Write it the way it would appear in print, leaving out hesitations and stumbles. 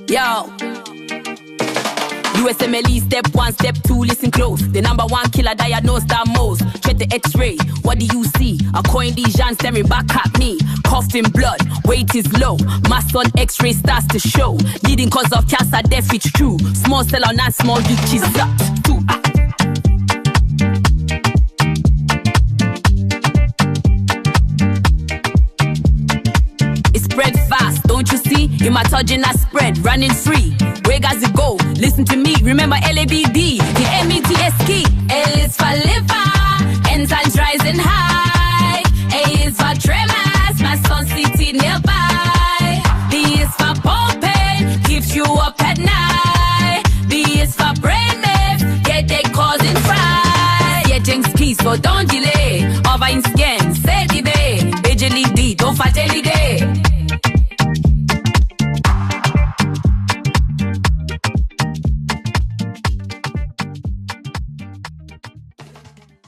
Yo. USMLE step 1, step 2, listen close. The number 1 killer diagnosed that most. Check the x-ray, what do you see? A coin lesion staring back at me. Coughing blood, weight is low. Mass on x-ray starts to show. Leading cause of cancer, death, it's true. Small cell or non-small, which is up too. Spread fast, don't you see? Hepatogenous spread, running free. Where does it go? Listen to me, remember LABD, the METS key. L is for liver, enzymes rising high. A is for tremors, my son CT nearby.